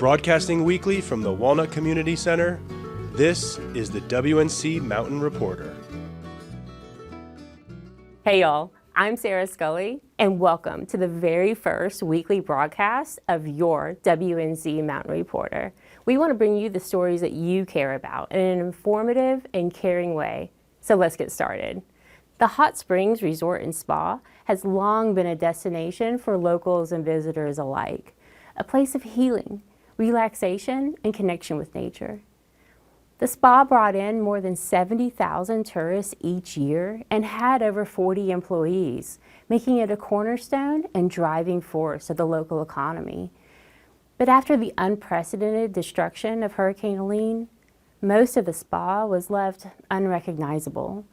Broadcasting weekly from the Walnut Community Center, this is the WNC Mountain Reporter. Hey y'all, I'm Sarah Scully, and welcome to the very first weekly broadcast of your WNC Mountain Reporter. We want to bring you the stories that you care about in an informative and caring way. So let's get started. The Hot Springs Resort and Spa has long been a destination for locals and visitors alike, a place of healing, relaxation, and connection with nature. The spa brought in more than 70,000 tourists each year and had over 40 employees, making it a cornerstone and driving force of the local economy. But after the unprecedented destruction of Hurricane Helene, most of the spa was left unrecognizable.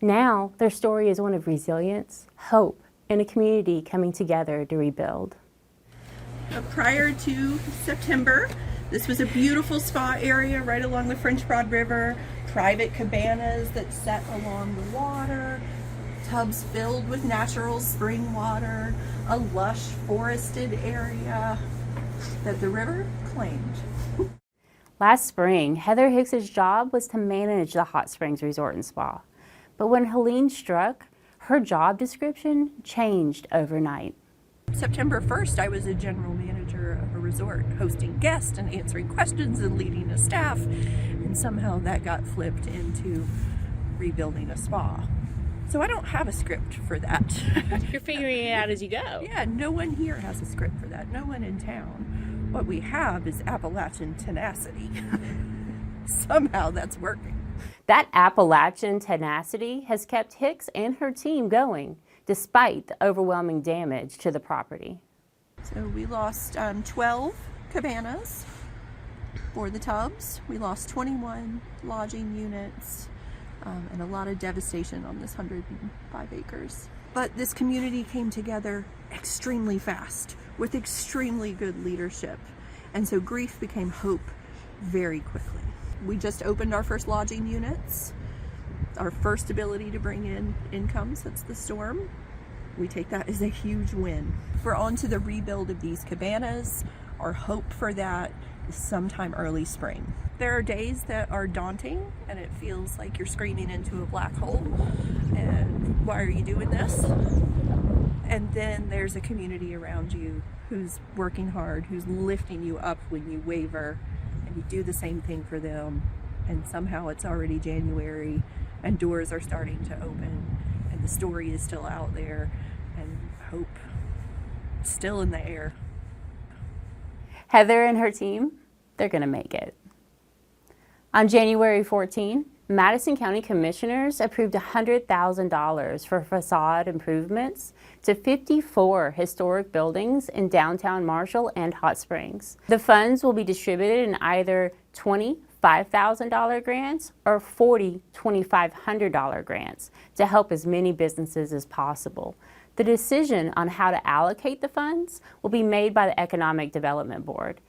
Now, their story is one of resilience, hope, and a community coming together to rebuild. Prior to September, this was a beautiful spa area right along the French Broad River, private cabanas that sat along the water, tubs filled with natural spring water, a lush forested area that the river claimed. Last spring, Heather Hicks's job was to manage the Hot Springs Resort and Spa. But when Helene struck, her job description changed overnight. September 1st, I was a general manager of a resort, hosting guests and answering questions and leading a staff. And somehow that got flipped into rebuilding a spa. So I don't have a script for that. You're figuring it out as you go. Yeah, no one here has a script for that. No one in town. What we have is Appalachian tenacity. Somehow that's working. That Appalachian tenacity has kept Hicks and her team going, despite the overwhelming damage to the property. So we lost 12 cabanas for the tubs. We lost 21 lodging units and a lot of devastation on this 105 acres. But this community came together extremely fast with extremely good leadership. And so grief became hope very quickly. We just opened our first lodging units, our first ability to bring in income since the storm. We take that as a huge win. We're on to the rebuild of these cabanas. Our hope for that is sometime early spring. There are days that are daunting and it feels like you're screaming into a black hole and why are you doing this? And then there's a community around you who's working hard, who's lifting you up when you waver, and you do the same thing for them. And somehow it's already January and doors are starting to open and the story is still out there and hope still in the air. Heather and her team, they're gonna make it. On January 14, Madison County Commissioners approved $100,000 for facade improvements to 54 historic buildings in downtown Marshall and Hot Springs. The funds will be distributed in either $25,000 grants or 40 $2,500 grants to help as many businesses as possible. The decision on how to allocate the funds will be made by the Economic Development Board.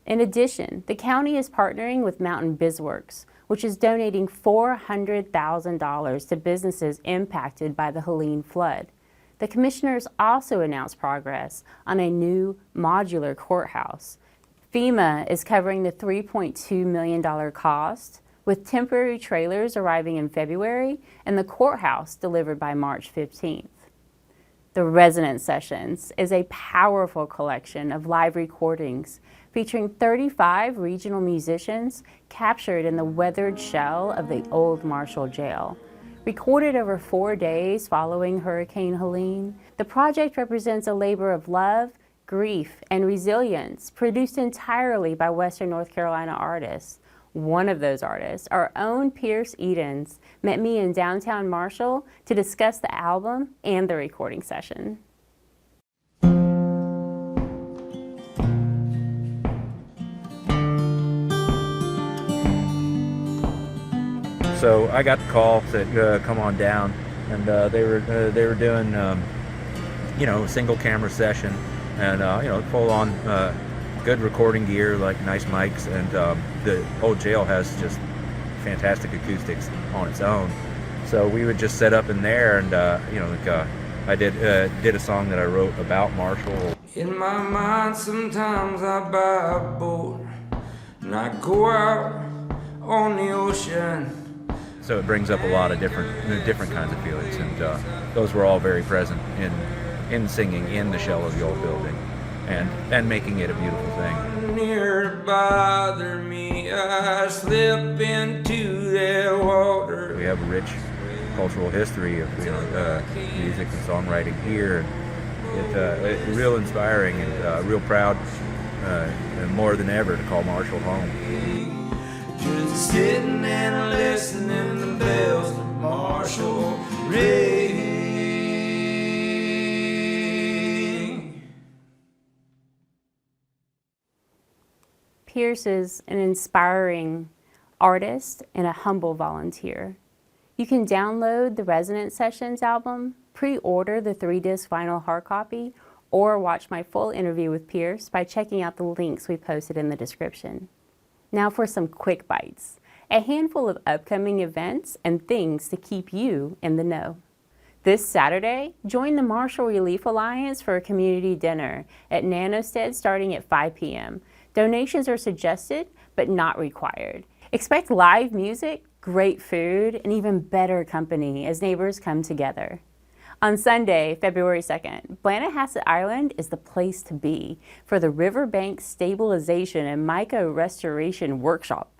In addition, the county is partnering with Mountain BizWorks, which is donating $400,000 to businesses impacted by the Helene flood. The commissioners also announced progress on a new modular courthouse. FEMA is covering the $3.2 million cost, with temporary trailers arriving in February and the courthouse delivered by March 15th. The Resident Sessions is a powerful collection of live recordings featuring 35 regional musicians captured in the weathered shell of the old Marshall Jail. Recorded over 4 days following Hurricane Helene, the project represents a labor of love, grief, and resilience produced entirely by Western North Carolina artists. One of those artists, our own Pierce Edens, met me in downtown Marshall to discuss the album and the recording session. So I got the call, said come on down, and they were doing a single camera session, and full on good recording gear, like nice mics, and the old jail has just fantastic acoustics on its own. So we would just set up in there, and I did a song that I wrote about Marshall. In my mind, sometimes I buy a boat and I go out on the ocean. So it brings up a lot of different kinds of feelings, and those were all very present in singing in the shell of the old building, and making it a beautiful thing. Near to bother me, I slip into their water. We have a rich cultural history of music and songwriting here. It's real inspiring and real proud, and more than ever, to call Marshall home. Just sitting and listening to bells of Marshall ring. Pierce is an inspiring artist and a humble volunteer. You can download the Resonance Sessions album, pre-order the 3-disc vinyl hard copy, or watch my full interview with Pierce by checking out the links we posted in the description. Now for some quick bites, a handful of upcoming events and things to keep you in the know. This Saturday, join the Marshall Relief Alliance for a community dinner at Nanostead starting at 5 p.m. Donations are suggested, but not required. Expect live music, great food, and even better company as neighbors come together. On Sunday, February 2nd, Blennerhassett Island is the place to be for the Riverbank Stabilization and Mica Restoration Workshop.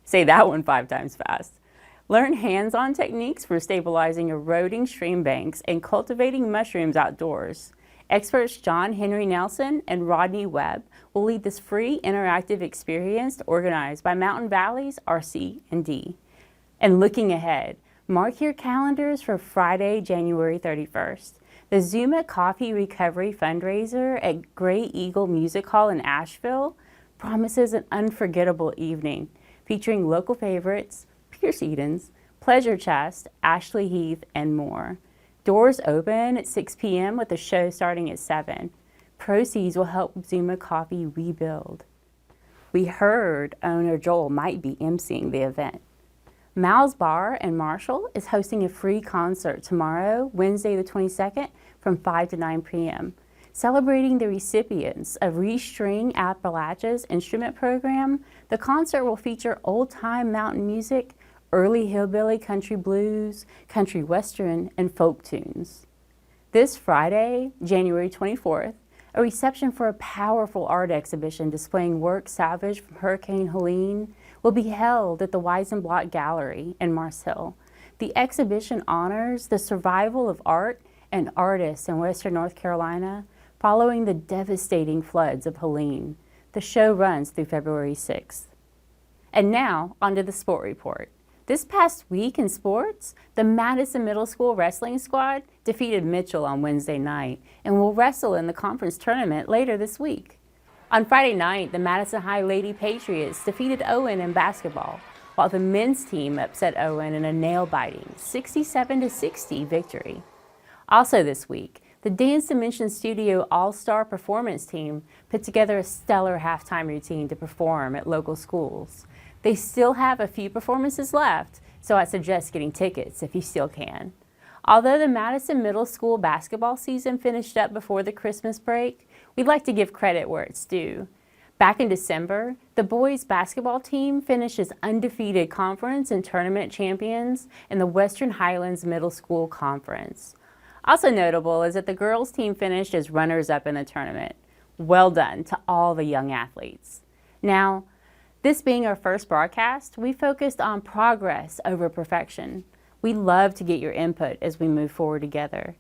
Say that one 5 times fast. Learn hands-on techniques for stabilizing eroding stream banks and cultivating mushrooms outdoors. Experts John Henry Nelson and Rodney Webb will lead this free interactive experience organized by Mountain Valley's RC&D. And looking ahead, mark your calendars for Friday, January 31st. The Zuma Coffee Recovery fundraiser at Gray Eagle Music Hall in Asheville promises an unforgettable evening featuring local favorites, Pierce Edens, Pleasure Chest, Ashley Heath, and more. Doors open at 6 p.m. with the show starting at 7. Proceeds will help Zuma Coffee rebuild. We heard owner Joel might be emceeing the event. Mal's Bar in Marshall is hosting a free concert tomorrow, Wednesday the 22nd, from 5 to 9 p.m. Celebrating the recipients of Restring Appalachia's instrument program, the concert will feature old-time mountain music, early hillbilly country blues, country western, and folk tunes. This Friday, January 24th, a reception for a powerful art exhibition displaying work salvaged from Hurricane Helene will be held at the Weisenblatt Gallery in Mars Hill. The exhibition honors the survival of art and artists in Western North Carolina following the devastating floods of Helene. The show runs through February 6th. And now, onto the sport report. This past week in sports, the Madison Middle School wrestling squad defeated Mitchell on Wednesday night and will wrestle in the conference tournament later this week. On Friday night, the Madison High Lady Patriots defeated Owen in basketball, while the men's team upset Owen in a nail-biting 67-60 victory. Also this week, the Dance Dimension Studio All-Star Performance Team put together a stellar halftime routine to perform at local schools. They still have a few performances left, so I suggest getting tickets if you still can. Although the Madison Middle School basketball season finished up before the Christmas break, we'd like to give credit where it's due. Back in December, the boys basketball team finished as undefeated conference and tournament champions in the Western Highlands Middle School Conference. Also notable is that the girls team finished as runners-up in the tournament. Well done to all the young athletes. Now, this being our first broadcast, we focused on progress over perfection. We love to get your input as we move forward together.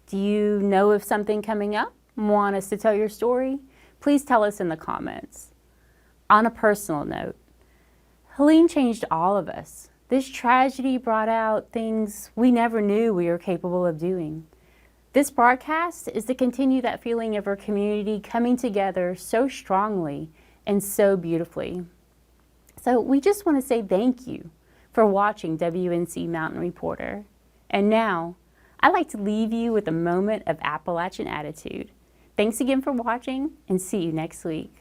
Do you know of something coming up? Want us to tell your story? Please tell us in the comments. On a personal note, Helene changed all of us. This tragedy brought out things we never knew we were capable of doing. This broadcast is to continue that feeling of our community coming together so strongly and so beautifully. So we just want to say thank you for watching WNC Mountain Reporter. And now, I'd like to leave you with a moment of Appalachian attitude. Thanks again for watching, and see you next week.